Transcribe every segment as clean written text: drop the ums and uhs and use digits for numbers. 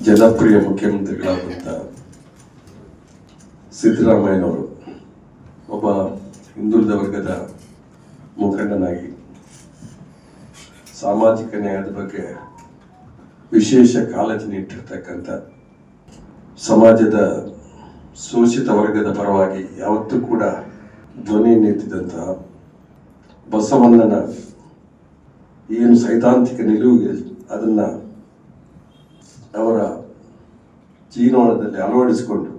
ಜನಪ್ರಿಯ ಮುಖ್ಯಮಂತ್ರಿಗಳಾದಂಥ ಸಿದ್ದರಾಮಯ್ಯನವರು ಒಬ್ಬ ಹಿಂದುಳಿದ ವರ್ಗದ ಮುಖಂಡನಾಗಿ ಸಾಮಾಜಿಕ ನ್ಯಾಯದ ಬಗ್ಗೆ ವಿಶೇಷ ಕಾಳಜಿ ಇಟ್ಟಿರ್ತಕ್ಕಂಥ, ಸಮಾಜದ ಶೋಷಿತ ವರ್ಗದ ಪರವಾಗಿ ಯಾವತ್ತೂ ಕೂಡ ಧ್ವನಿ ಎತ್ತಿದಂತಹ ಬಸವಣ್ಣನ ಏನು ಸೈದ್ಧಾಂತಿಕ ನಿಲುವಿಗೆ ಅದನ್ನ ಅವರ ಜೀವನದಲ್ಲಿ ಅಳವಡಿಸಿಕೊಂಡು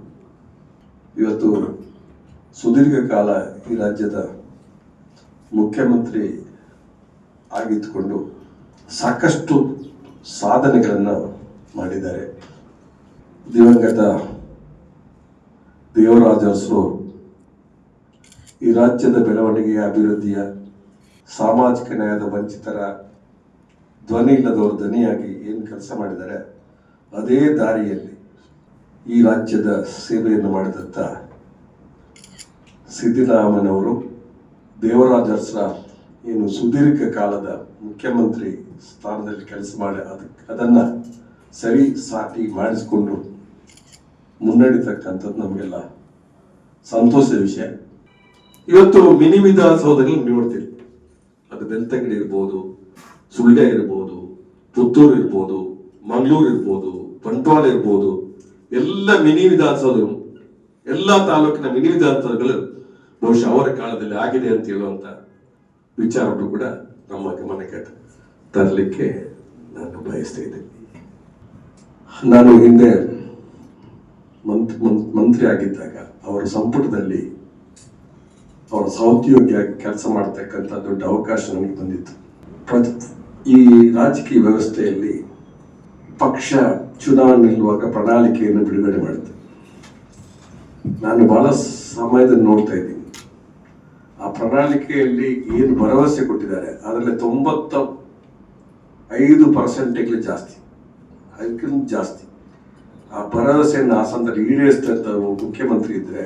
ಇವತ್ತು ಸುದೀರ್ಘ ಕಾಲ ಈ ರಾಜ್ಯದ ಮುಖ್ಯಮಂತ್ರಿ ಆಗಿದ್ದುಕೊಂಡು ಸಾಕಷ್ಟು ಸಾಧನೆಗಳನ್ನು ಮಾಡಿದ್ದಾರೆ. ದಿವಂಗತ ದೇವರಾಜ ಅರಸರು ಈ ರಾಜ್ಯದ ಬೆಳವಣಿಗೆಯ, ಅಭಿವೃದ್ಧಿಯ, ಸಾಮಾಜಿಕ ನ್ಯಾಯದ ವಂಚಿತರ ಧ್ವನಿ ಇಲ್ಲದವರು ಧ್ವನಿಯಾಗಿ ಏನು ಕೆಲಸ ಮಾಡಿದ್ದಾರೆ, ಅದೇ ದಾರಿಯಲ್ಲಿ ಈ ರಾಜ್ಯದ ಸೇವೆಯನ್ನು ಮಾಡಿದಂಥ ಸಿದ್ದರಾಮಯ್ಯನವರು ದೇವರಾಜ ಅರಸರ ಏನು ಸುದೀರ್ಘ ಕಾಲದ ಮುಖ್ಯಮಂತ್ರಿ ಸ್ಥಾನದಲ್ಲಿ ಕೆಲಸ ಮಾಡಿ ಅದನ್ನು ಸರಿ ಸಾಟಿ ಮಾಡಿಸಿಕೊಂಡು ಮುನ್ನಡಿತಕ್ಕಂಥದ್ದು ನಮಗೆಲ್ಲ ಸಂತೋಷದ ವಿಷಯ. ಇವತ್ತು ಮಿನಿ ವಿಧಾನಸೌಧದಲ್ಲಿ ನೋಡ್ತೀವಿ, ಅದು ಬೆಳ್ತಂಗಡಿ ಇರ್ಬೋದು, ಸುಳ್ಯ ಇರ್ಬೋದು, ಪುತ್ತೂರು ಇರ್ಬೋದು, ಮಂಗಳೂರು ಇರ್ಬೋದು, ಬಂಟ್ವಾಳ ಇರ್ಬೋದು, ಎಲ್ಲ ಮಿನಿ ವಿಧಾನಸೌಧಗಳು, ಎಲ್ಲ ತಾಲೂಕಿನ ಮಿನಿ ವಿಧಾನಸೌಧಗಳು ಬಹುಶಃ ಅವರ ಕಾಲದಲ್ಲಿ ಆಗಿದೆ ಅಂತ ಹೇಳುವಂತ ವಿಚಾರಗಳು ಕೂಡ ನಮ್ಮ ಗಮನಕ್ಕೆ ತರಲಿಕ್ಕೆ ನಾನು ಬಯಸ್ತಾ ಇದ್ದೇನೆ. ನಾನು ಹಿಂದೆ ಮಂತ್ರಿ ಆಗಿದ್ದಾಗ ಅವರ ಸಂಪುಟದಲ್ಲಿ ಅವರ ಸಹೋದ್ಯೋಗಿಯಾಗಿ ಕೆಲಸ ಮಾಡತಕ್ಕಂಥ ದೊಡ್ಡ ಅವಕಾಶ ನನಗೆ ಬಂದಿತ್ತು. ಈ ರಾಜಕೀಯ ವ್ಯವಸ್ಥೆಯಲ್ಲಿ ಪಕ್ಷ ಚುನಾವಣೆ ನಿಲ್ಲುವಾಗ ಪ್ರಣಾಳಿಕೆಯನ್ನು ಬಿಡುಗಡೆ ಮಾಡಿದೆ. ನಾನು ಬಹಳ ಸಮಯದಲ್ಲಿ ನೋಡ್ತಾ ಇದ್ದೀನಿ, ಆ ಪ್ರಣಾಳಿಕೆಯಲ್ಲಿ ಏನು ಭರವಸೆ ಕೊಟ್ಟಿದ್ದಾರೆ ಅದರಲ್ಲಿ 95% ಜಾಸ್ತಿ, ಅದಕ್ಕಿಂತ ಜಾಸ್ತಿ ಆ ಭರವಸೆಯನ್ನು ಆ ಸಂದರ್ಭ ಈಡೇರಿಸಿದಂಥ ಮುಖ್ಯಮಂತ್ರಿ ಇದ್ರೆ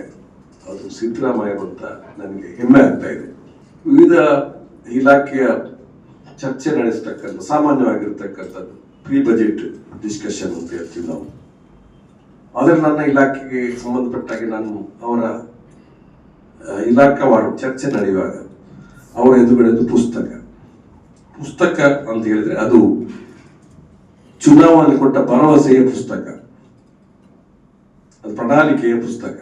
ಅದು ಸಿದ್ದರಾಮಯ್ಯ ಅಂತ ನನಗೆ ಹೆಮ್ಮೆ ಆಗ್ತಾ ಇದೆ. ವಿವಿಧ ಇಲಾಖೆಯ ಚರ್ಚೆ ನಡೆಸ್ತಕ್ಕಂಥ, ಸಾಮಾನ್ಯವಾಗಿರ್ತಕ್ಕಂಥದ್ದು ಪ್ರೀ ಬಜೆಟ್ ಡಿಸ್ಕಷನ್ ಅಂತ ಹೇಳ್ತೀವಿ ನಾವು. ಆದರೆ ನನ್ನ ಇಲಾಖೆಗೆ ಸಂಬಂಧಪಟ್ಟಾಗೆ ನಾನು ಅವರ ಇಲಾಖಾವಾರು ಚರ್ಚೆ ನಡೆಯುವಾಗ ಅವರ ಎದುರುಗಡೆದು ಪುಸ್ತಕ ಅಂತ ಹೇಳಿದ್ರೆ ಅದು ಚುನಾವಣೆ ಕೊಟ್ಟ ಭರವಸೆಯ ಪುಸ್ತಕ, ಅದು ಪ್ರಣಾಳಿಕೆಯ ಪುಸ್ತಕ.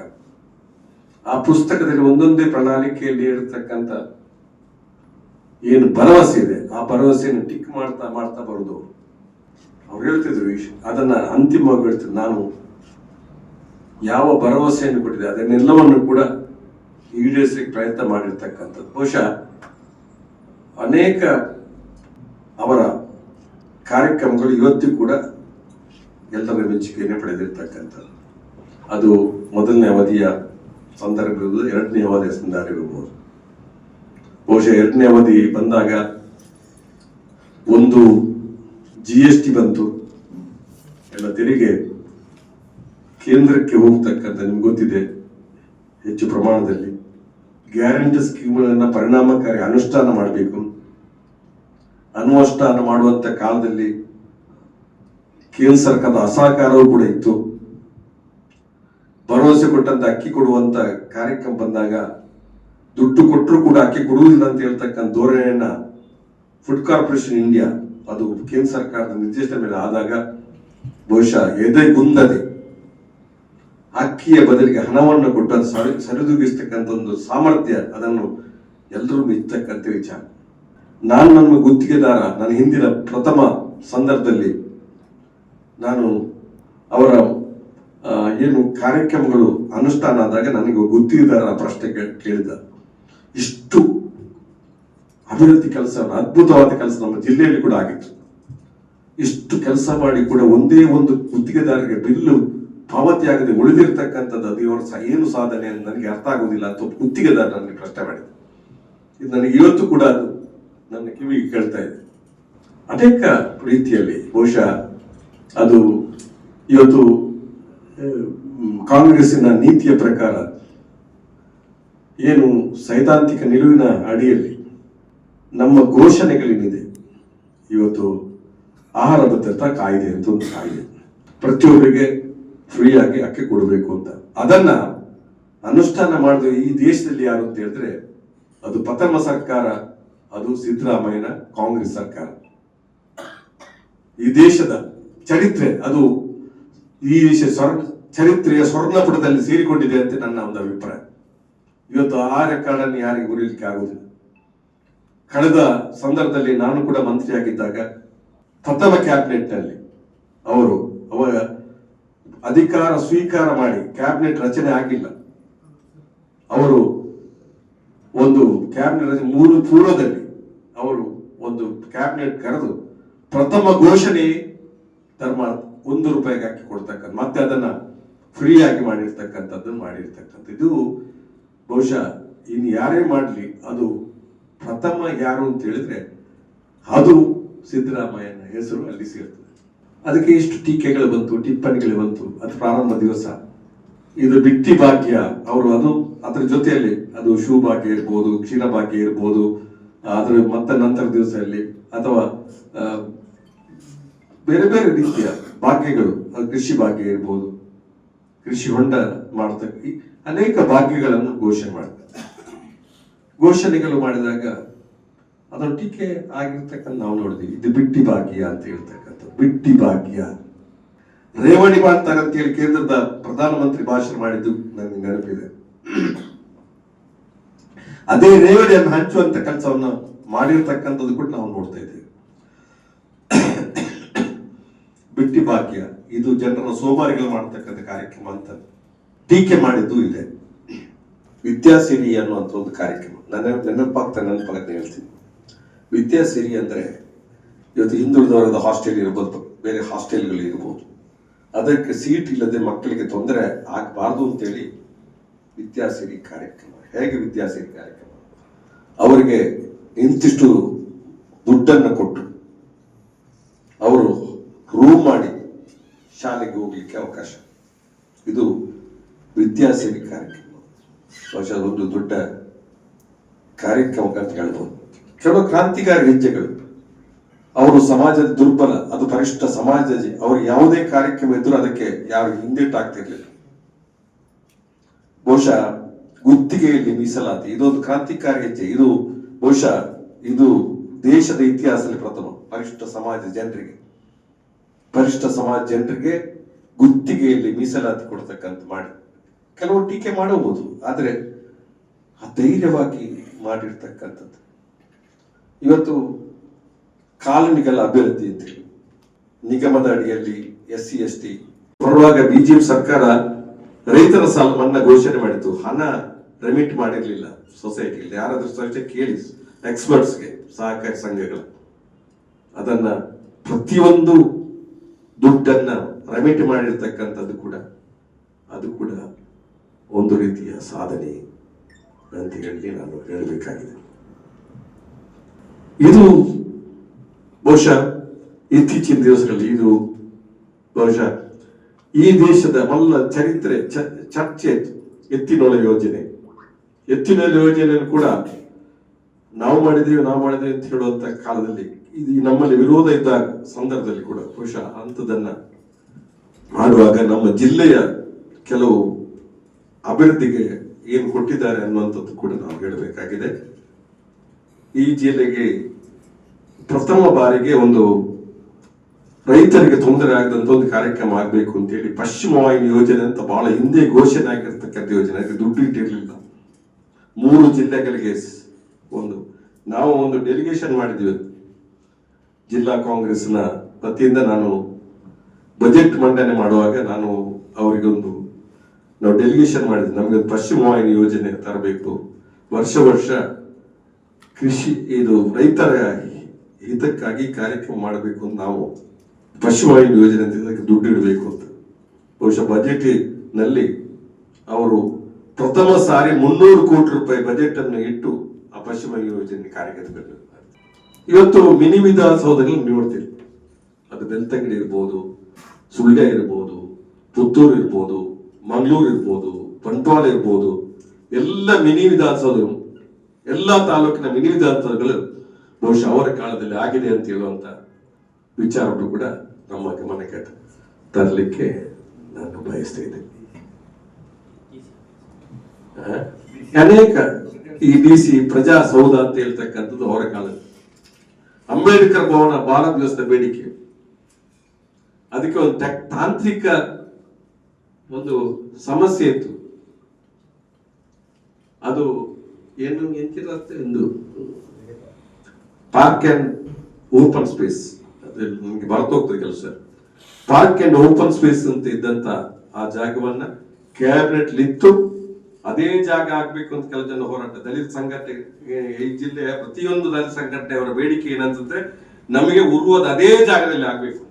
ಆ ಪುಸ್ತಕದಲ್ಲಿ ಒಂದೊಂದೇ ಪ್ರಣಾಳಿಕೆಯಲ್ಲಿ ಇರತಕ್ಕಂಥ ಏನು ಭರವಸೆ ಇದೆ ಆ ಭರವಸೆಯನ್ನು ಟಿಕ್ ಮಾಡ್ತಾ ಮಾಡ್ತಾ ಬರುವುದು. ಅವ್ರು ಹೇಳ್ತಿದ್ರು ಅದನ್ನ ಅಂತಿಮವಾಗಿ ಹೇಳ್ತಿದ್ರು, ನಾನು ಯಾವ ಭರವಸೆಯನ್ನು ಕೊಟ್ಟಿದೆ ಅದನ್ನೆಲ್ಲವನ್ನು ಕೂಡ ಈಡೇರಿಸಲಿಕ್ಕೆ ಪ್ರಯತ್ನ ಮಾಡಿರ್ತಕ್ಕಂಥದ್ದು. ಬಹುಶಃ ಅನೇಕ ಅವರ ಕಾರ್ಯಕ್ರಮಗಳು ಇವತ್ತಿಗೂ ಕೂಡ ಎಲ್ಲರ ಮೆಚ್ಚುಗೆಯನ್ನು ಪಡೆದಿರ್ತಕ್ಕಂಥದ್ದು. ಅದು ಮೊದಲನೇ ಅವಧಿಯ ಸಂದರ್ಭ ಇರ್ಬೋದು, ಎರಡನೇ ಅವಧಿಯ ಸಂದರ್ಭ ಇರ್ಬೋದು. ಬಹುಶಃ ಎರಡನೇ ಅವಧಿ ಬಂದಾಗ ಒಂದು GST ಬಂತು, ಎಲ್ಲ ತೆರಿಗೆ ಕೇಂದ್ರಕ್ಕೆ ಹೋಗ್ತಕ್ಕಂಥ ನಿಮ್ಗೆ ಗೊತ್ತಿದೆ ಹೆಚ್ಚು ಪ್ರಮಾಣದಲ್ಲಿ. ಗ್ಯಾರಂಟಿ ಸ್ಕೀಮ್ಗಳನ್ನ ಪರಿಣಾಮಕಾರಿ ಅನುಷ್ಠಾನ ಮಾಡಬೇಕು. ಅನುಷ್ಠಾನ ಮಾಡುವಂತ ಕಾಲದಲ್ಲಿ ಕೇಂದ್ರ ಸರ್ಕಾರದ ಅಸಹಕಾರವೂ ಕೂಡ ಇತ್ತು. ಭರವಸೆ ಕೊಟ್ಟಂತ ಅಕ್ಕಿ ಕೊಡುವಂತ ಕಾರ್ಯಕ್ರಮ ಬಂದಾಗ ದುಡ್ಡು ಕೊಟ್ಟರು ಕೂಡ ಅಕ್ಕಿ ಕೊಡುವುದಿಲ್ಲ ಅಂತ ಹೇಳ್ತಕ್ಕಂಥ ಧೋರಣೆಯನ್ನ ಫುಡ್ ಕಾರ್ಪೊರೇಷನ್ ಇಂಡಿಯಾ ಅದು ಕೇಂದ್ರ ಸರ್ಕಾರದ ನಿರ್ದೇಶನ ಮೇಲೆ ಆದಾಗ ಬಹುಶಃ ಎದೆಗುಂದದೆ ಅಕ್ಕಿಯ ಬದಲಿಗೆ ಹಣವನ್ನು ಕೊಟ್ಟು ಅದು ಸರಿದೂಗಿಸ್ತಕ್ಕಂಥ ಒಂದು ಸಾಮರ್ಥ್ಯ, ಅದನ್ನು ಎಲ್ಲರೂ ಮೆಚ್ಚತಕ್ಕಂಥ ವಿಚಾರ. ನಾನು ನನ್ನ ಗುತ್ತಿಗೆದಾರ, ನನ್ನ ಹಿಂದಿನ ಪ್ರಥಮ ಸಂದರ್ಭದಲ್ಲಿ ನಾನು ಅವರ ಏನು ಕಾರ್ಯಕ್ರಮಗಳು ಅನುಷ್ಠಾನ ಆದಾಗ ನನಗೆ ಗುತ್ತಿಗೆದಾರ ಪ್ರಶ್ನೆ ಕೇಳಿದ, ಇಷ್ಟು ಅಭಿವೃದ್ಧಿ ಕೆಲಸ, ಅದ್ಭುತವಾದ ಕೆಲಸ ನಮ್ಮ ಜಿಲ್ಲೆಯಲ್ಲಿ ಕೂಡ ಆಗಿತ್ತು. ಇಷ್ಟು ಕೆಲಸ ಮಾಡಿ ಕೂಡ ಒಂದೇ ಒಂದು ಗುತ್ತಿಗೆದಾರರಿಗೆ ಬಿಲ್ಲು ಪಾವತಿ ಆಗದೆ ಉಳಿದಿರ್ತಕ್ಕಂಥದ್ದು ಅದು ಇವರ ಏನು ಸಾಧನೆ ಅಂತ ನನಗೆ ಅರ್ಥ ಆಗುವುದಿಲ್ಲ ಅಂತ ಗುತ್ತಿಗೆದಾರ ನನಗೆ ಪ್ರಶ್ನೆ ಮಾಡಿದೆ. ಇದು ನನಗೆ ಇವತ್ತು ಕೂಡ ಅದು ನನ್ನ ಕಿವಿಗೆ ಕೇಳ್ತಾ ಇದೆ. ಅನೇಕ ರೀತಿಯಲ್ಲಿ ಬಹುಶಃ ಅದು ಇವತ್ತು ಕಾಂಗ್ರೆಸ್ಸಿನ ನೀತಿಯ ಪ್ರಕಾರ ಏನು ಸೈದ್ಧಾಂತಿಕ ನಿಲುವಿನ ಅಡಿಯಲ್ಲಿ ನಮ್ಮ ಘೋಷಣೆಗಳೇನಿದೆ, ಇವತ್ತು ಆಹಾರ ಭದ್ರತಾ ಕಾಯ್ದೆ ಅಂತ ಒಂದು ಕಾಯ್ದೆ, ಪ್ರತಿಯೊಬ್ಬರಿಗೆ ಫ್ರೀ ಆಗಿ ಅಕ್ಕಿ ಕೊಡಬೇಕು ಅಂತ. ಅದನ್ನ ಅನುಷ್ಠಾನ ಮಾಡಿದ ಈ ದೇಶದಲ್ಲಿ ಯಾರು ಅಂತ ಹೇಳಿದ್ರೆ ಅದು ಪ್ರಥಮ ಸರ್ಕಾರ, ಅದು ಸಿದ್ದರಾಮಯ್ಯನ ಕಾಂಗ್ರೆಸ್ ಸರ್ಕಾರ. ಈ ದೇಶದ ಚರಿತ್ರೆ, ಅದು ಈ ದೇಶ ಚರಿತ್ರೆಯ ಸ್ವರ್ಣಪುಟದಲ್ಲಿ ಸೇರಿಕೊಂಡಿದೆ ಅಂತ ನನ್ನ ಒಂದು ಅಭಿಪ್ರಾಯ. ಇವತ್ತು ಆ ರೆಕಾರ್ಡನ್ನು ಯಾರಿಗೆ ಮುರಿಲಿಕ್ಕೆ ಆಗುವುದಿಲ್ಲ. ಕಳೆದ ಸಂದರ್ಭದಲ್ಲಿ ನಾನು ಕೂಡ ಮಂತ್ರಿಯಾಗಿದ್ದಾಗ ಪ್ರಥಮ ಕ್ಯಾಬಿನೆಟ್ ನಲ್ಲಿ ಅವರ ಅಧಿಕಾರ ಸ್ವೀಕಾರ ಮಾಡಿ ಕ್ಯಾಬಿನೆಟ್ ರಚನೆ ಆಗಿಲ್ಲ. ಅವರು ಒಂದು ಕ್ಯಾಬಿನೆಟ್ ಪೂರ್ವದಲ್ಲಿ ಅವರು ಒಂದು ಕ್ಯಾಬಿನೆಟ್ ಕರೆದು ಪ್ರಥಮ ಘೋಷಣೆ ಧರ್ಮ ₹1 ಹಾಕಿ ಕೊಡ್ತಕ್ಕಂಥ, ಮತ್ತೆ ಅದನ್ನ ಫ್ರೀ ಆಗಿ ಮಾಡಿರ್ತಕ್ಕಂಥದ್ದು. ಇದು ಬಹುಶಃ ಇನ್ನು ಯಾರೇ ಮಾಡಲಿ ಅದು ಪ್ರಥಮ ಯಾರು ಅಂತ ಹೇಳಿದ್ರೆ ಅದು ಸಿದ್ದರಾಮಯ್ಯನ ಹೆಸರು ಅಲ್ಲಿ ಸೇರ್ತದೆ. ಅದಕ್ಕೆ ಇಷ್ಟು ಟೀಕೆಗಳು ಬಂತು, ಟಿಪ್ಪಣಿಗಳು ಬಂತು. ಅದು ಪ್ರಾರಂಭ ದಿವಸ ಇದು ಬಿಟ್ಟಿ ಭಾಗ್ಯ ಅವರು, ಅದು ಅದರ ಜೊತೆಯಲ್ಲಿ ಅದು ಶೂ ಭಾಗ್ಯ ಇರ್ಬೋದು, ಕ್ಷೀರ ಭಾಗ್ಯ ಇರ್ಬೋದು, ಅದ್ರ ಮತ್ತೆ ನಂತರ ದಿವಸದಲ್ಲಿ ಅಥವಾ ಬೇರೆ ಬೇರೆ ರೀತಿಯ ಭಾಗ್ಯಗಳು, ಕೃಷಿ ಭಾಗ್ಯ ಇರ್ಬೋದು, ಕೃಷಿ ಹೊಂಡ ಮಾಡತಕ್ಕ ಅನೇಕ ಭಾಗ್ಯಗಳನ್ನು ಘೋಷಣೆಗಳು ಮಾಡಿದಾಗ ಅದನ್ನು ಟೀಕೆ ಆಗಿರ್ತಕ್ಕಂಥ ನಾವು ನೋಡಿದ್ವಿ. ಇದು ಬಿಟ್ಟಿ ಭಾಗ್ಯ ಅಂತ ಹೇಳ್ತಕ್ಕಂಥ ಬಿಟ್ಟಿ ಭಾಗ್ಯ. ರೇವಡಿ ಮಾಡ್ತಾರೆ ಅಂತ ಹೇಳಿ ಕೇಂದ್ರದ ಪ್ರಧಾನಮಂತ್ರಿ ಭಾಷಣ ಮಾಡಿದ್ದು ನನಗೆ ನೆನಪಿದೆ. ಅದೇ ರೇವಡಿಯನ್ನು ಹಂಚುವಂತ ಕೆಲಸವನ್ನು ಮಾಡಿರ್ತಕ್ಕಂಥದ್ದು ಕೂಡ ನಾವು ನೋಡ್ತಾ ಇದ್ದೇವೆ. ಬಿಟ್ಟಿ ಭಾಗ್ಯ ಇದು ಜನರನ್ನು ಸೋಮಾರಿಗಳು ಮಾಡತಕ್ಕಂಥ ಕಾರ್ಯಕ್ರಮ ಅಂತ ಟೀಕೆ ಮಾಡಿದ್ದು ಇದೆ. ವಿದ್ಯಾಸಿರಿ ಅನ್ನುವಂಥ ಒಂದು ಕಾರ್ಯಕ್ರಮ ನೆನಪಾಗ್ತಾ ಹೇಳ್ತೀನಿ. ವಿದ್ಯಾಸಿರಿ ಅಂದ್ರೆ ಇವತ್ತು ಹಿಂದುಳಿದವರದ ಹಾಸ್ಟೆಲ್ ಇರ್ಬೋದು, ಬೇರೆ ಹಾಸ್ಟೆಲ್ಗಳು ಇರ್ಬೋದು, ಅದಕ್ಕೆ ಸೀಟ್ ಇಲ್ಲದೆ ಮಕ್ಕಳಿಗೆ ತೊಂದರೆ ಆಗಬಾರ್ದು ಅಂತೇಳಿ ವಿದ್ಯಾಸಿರಿ ಕಾರ್ಯಕ್ರಮ. ಹೇಗೆ ವಿದ್ಯಾಸಿರಿ ಕಾರ್ಯಕ್ರಮ? ಅವರಿಗೆ ಇಂತಿಷ್ಟು ದುಡ್ಡನ್ನು ಕೊಟ್ಟು ಅವರು ರೂಮ್ ಮಾಡಿ ಶಾಲೆಗೆ ಹೋಗ್ಲಿಕ್ಕೆ ಅವಕಾಶ. ಇದು ವಿದ್ಯಾಸಿರಿ ಕಾರ್ಯಕ್ರಮ. ಬಹುಶಃ ಒಂದು ದೊಡ್ಡ ಕಾರ್ಯಕ್ರಮ ಅಂತ ಹೇಳ್ಬೋದು. ಕೆಲವು ಕ್ರಾಂತಿಕಾರಿ ಹೆಜ್ಜೆಗಳು. ಅವರು ಸಮಾಜದ ದುರ್ಬಲ, ಅದು ಪರಿಷ್ಠ ಸಮಾಜ, ಅವರು ಯಾವುದೇ ಕಾರ್ಯಕ್ರಮ ಇದ್ರೂ ಅದಕ್ಕೆ ಯಾರು ಹಿಂದಿಟ್ಟಾಗ್ತಿರ್ಲಿಲ್ಲ. ಬಹುಶಃ ಗುತ್ತಿಗೆಯಲ್ಲಿ ಮೀಸಲಾತಿ ಇದೊಂದು ಕ್ರಾಂತಿಕಾರಿ ಹೆಜ್ಜೆ. ಇದು ಬಹುಶಃ ಇದು ದೇಶದ ಇತಿಹಾಸದಲ್ಲಿ ಪ್ರಥಮ. ಪರಿಷ್ಠ ಸಮಾಜ ಜನರಿಗೆ ಗುತ್ತಿಗೆಯಲ್ಲಿ ಮೀಸಲಾತಿ ಕೊಡ್ತಕ್ಕಂಥ ಮಾಡಿ. ಕೆಲವು ಟೀಕೆ ಮಾಡಬಹುದು, ಆದರೆ ಧೈರ್ಯವಾಗಿ ಮಾಡಿರ್ತಕ್ಕಂಥದ್ದು. ಇವತ್ತು ಕಾಲೋನಿಗಳ ಅಭಿವೃದ್ಧಿ ಅಂತ ಹೇಳಿ ನಿಗಮದ ಅಡಿಯಲ್ಲಿ SC ST ಬರುವಾಗ ಬಿಜೆಪಿ ಸರ್ಕಾರ ರೈತರ ಸಾಲ ಮನ್ನಾ ಘೋಷಣೆ ಮಾಡಿತ್ತು. ಹಣ ರೆಮಿಟ್ ಮಾಡಿರ್ಲಿಲ್ಲ ಸೊಸೈಟಿಯಲ್ಲಿ. ಯಾರಾದ್ರೂ ಸೊಸೈಟಿ ಕೇಳಿ ಎಕ್ಸ್ಪರ್ಟ್ಸ್ಗೆ, ಸಹಕಾರಿ ಸಂಘಗಳು ಅದನ್ನ ಪ್ರತಿಯೊಂದು ದುಡ್ಡನ್ನ ರೆಮಿಟ್ ಮಾಡಿರ್ತಕ್ಕಂಥದ್ದು ಕೂಡ ಅದು ಕೂಡ ಒಂದು ರೀತಿಯ ಸಾಧನೆ ಅಂತ ಹೇಳಿ ನಾನು ಹೇಳಬೇಕಾಗಿದೆ. ಇದು ಬಹುಶಃ ಇತ್ತೀಚಿನ ದಿವಸಗಳಲ್ಲಿ ಇದು ಬಹುಶಃ ಈ ದೇಶದ ಮಲ್ಲ ಚರಿತ್ರೆ ಚರ್ಚೆ ಎತ್ತಿನೊಳ ಯೋಜನೆ. ಎತ್ತಿನೊಳ ಯೋಜನೆಯನ್ನು ಕೂಡ ನಾವು ಮಾಡಿದ್ದೇವೆ ಅಂತ ಹೇಳುವಂತ ಕಾಲದಲ್ಲಿ, ಇದು ನಮ್ಮಲ್ಲಿ ವಿರೋಧ ಇದ್ದ ಸಂದರ್ಭದಲ್ಲಿ ಕೂಡ ಬಹುಶಃ ಅಂಥದನ್ನ ಮಾಡುವಾಗ ನಮ್ಮ ಜಿಲ್ಲೆಯ ಕೆಲವು ಅಭಿವೃದ್ಧಿಗೆ ಏನು ಕೊಟ್ಟಿದ್ದಾರೆ ಅನ್ನುವಂಥದ್ದು ಕೂಡ ನಾವು ಹೇಳಬೇಕಾಗಿದೆ. ಈ ಜಿಲ್ಲೆಗೆ ಪ್ರಥಮ ಬಾರಿಗೆ ಒಂದು ರೈತರಿಗೆ ತೊಂದರೆ ಆಗದಂತ ಒಂದು ಕಾರ್ಯಕ್ರಮ ಆಗಬೇಕು ಅಂತ ಹೇಳಿ ಪಶ್ಚಿಮ ವಾಹಿನಿ ಯೋಜನೆ ಅಂತ ಬಹಳ ಹಿಂದೆ ಘೋಷಣೆ ಆಗಿರ್ತಕ್ಕಂಥ ಯೋಜನೆ. ಅದಕ್ಕೆ ದುಡ್ಡು ಇಟ್ಟಿರಲಿಲ್ಲ. 3 ಜಿಲ್ಲೆಗಳಿಗೆ ನಾವು ಒಂದು ಡೆಲಿಗೇಷನ್ ಮಾಡಿದ್ವಿ. ಜಿಲ್ಲಾ ಕಾಂಗ್ರೆಸ್ನ ವತಿಯಿಂದ ನಾನು ಬಜೆಟ್ ಮಂಡನೆ ಮಾಡುವಾಗ ನಾವು ಡೆಲಿಗೇಷನ್ ಮಾಡಿದ್ವಿ. ನಮಗೆ ಪಶ್ಚಿಮ ವಾಹಿನಿ ಯೋಜನೆ ತರಬೇಕು, ವರ್ಷ ಕೃಷಿ ಇದು ರೈತರ ಹಿತಕ್ಕಾಗಿ ಕಾರ್ಯಕ್ರಮ ಮಾಡಬೇಕು ಅಂತ ನಾವು ಪಶ್ಚಿಮ ವಾಹಿನಿ ಯೋಜನೆ ಅಂತ ಇದಕ್ಕೆ ದುಡ್ಡು ಇಡಬೇಕು ಅಂತ. ಬಹುಶಃ ಬಜೆಟ್ ನಲ್ಲಿ ಅವರು ಪ್ರಥಮ ಸಾರಿ 300 ಕೋಟಿ ರೂಪಾಯಿ ಬಜೆಟ್ ಅನ್ನು ಇಟ್ಟು ಆ ಪಶ್ಚಿಮ ಯೋಜನೆ ಕಾರ್ಯಗತಗೊಳಿಸಿದ್ದಾರೆ. ಇವತ್ತು ಮಿನಿ ವಿಧಾನಸೌಧದಲ್ಲಿ ನೋಡ್ತೀವಿ, ಅದು ಬೆಳ್ತಂಗಡಿ ಇರ್ಬೋದು, ಸುಳ್ಯ ಇರ್ಬೋದು, ಪುತ್ತೂರು ಇರ್ಬೋದು, ಮಂಗಳೂರು ಇರ್ಬೋದು, ಬಂಟ್ವಾಳ ಇರ್ಬೋದು, ಎಲ್ಲ ಮಿನಿ ವಿಧಾನಸೌಧಗಳು, ಎಲ್ಲಾ ತಾಲೂಕಿನ ಮಿನಿ ವಿಧಾನಸೌಧಗಳು ಬಹುಶಃ ಅವರ ಕಾಲದಲ್ಲಿ ಆಗಿದೆ ಅಂತ ಹೇಳುವಂತ ವಿಚಾರಗಳು ಕೂಡ ನಮ್ಮ ಗಮನಕ್ಕೆ. ತರಲಿಕ್ಕೆ ನಾನು ಬಯಸ್ತಾ ಇದ್ದೇನೆ. ಅನೇಕ ಈ DC ಪ್ರಜಾಸೌಧ ಅಂತ ಹೇಳ್ತಕ್ಕಂಥದ್ದು ಅವರ ಕಾಲದ ಅಂಬೇಡ್ಕರ್ ಭವನ ಬಹಳ ದಿವಸದ ಬೇಡಿಕೆ. ಅದಕ್ಕೆ ಒಂದು ತಾಂತ್ರಿಕ ಒಂದು ಸಮಸ್ಯೆ ಇತ್ತು. ಅದು ಏನು ಎಂತಿರುತ್ತೆ, ಒಂದು ಪಾರ್ಕ್ ಅಂಡ್ ಓಪನ್ ಸ್ಪೇಸ್, ಅದ್ರಲ್ಲಿ ನಮಗೆ ಬರ್ತೋಗ್ತದೆ ಕೆಲಸ. ಪಾರ್ಕ್ ಅಂಡ್ ಓಪನ್ ಸ್ಪೇಸ್ ಅಂತ ಇದ್ದಂತ ಆ ಜಾಗವನ್ನ ಕ್ಯಾಬಿನೆಟ್ ಇತ್ತು. ಅದೇ ಜಾಗ ಆಗ್ಬೇಕು ಅಂತ ಕೆಲವು ಜನ ಹೋರಾಟ, ದಲಿತ ಸಂಘಟನೆ, ಈ ಜಿಲ್ಲೆಯ ಪ್ರತಿಯೊಂದು ದಲಿತ ಸಂಘಟನೆಯವರ ಬೇಡಿಕೆ ಏನಂತಂದ್ರೆ ನಮಗೆ ಉರುವುದು ಅದೇ ಜಾಗದಲ್ಲಿ ಆಗ್ಬೇಕು,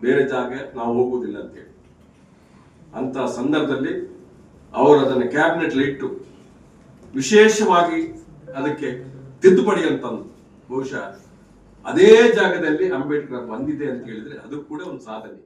ಬೇರೆ ಜಾಗ ನಾವು ಹೋಗುವುದಿಲ್ಲ ಅಂತೇಳಿ. ಅಂತ ಸಂದರ್ಭದಲ್ಲಿ ಅವರು ಅದನ್ನು ಕ್ಯಾಬಿನೆಟ್ ಇಟ್ಟು ವಿಶೇಷವಾಗಿ ಅದಕ್ಕೆ ತಿದ್ದುಪಡಿ ಅಂತಂದು ಬಹುಶಃ ಅದೇ ಜಾಗದಲ್ಲಿ ಅಂಬೇಡ್ಕರ್ ಬಂದಿದೆ ಅಂತ ಹೇಳಿದ್ರೆ ಅದು ಕೂಡ ಒಂದು ಸಾಧನೆ.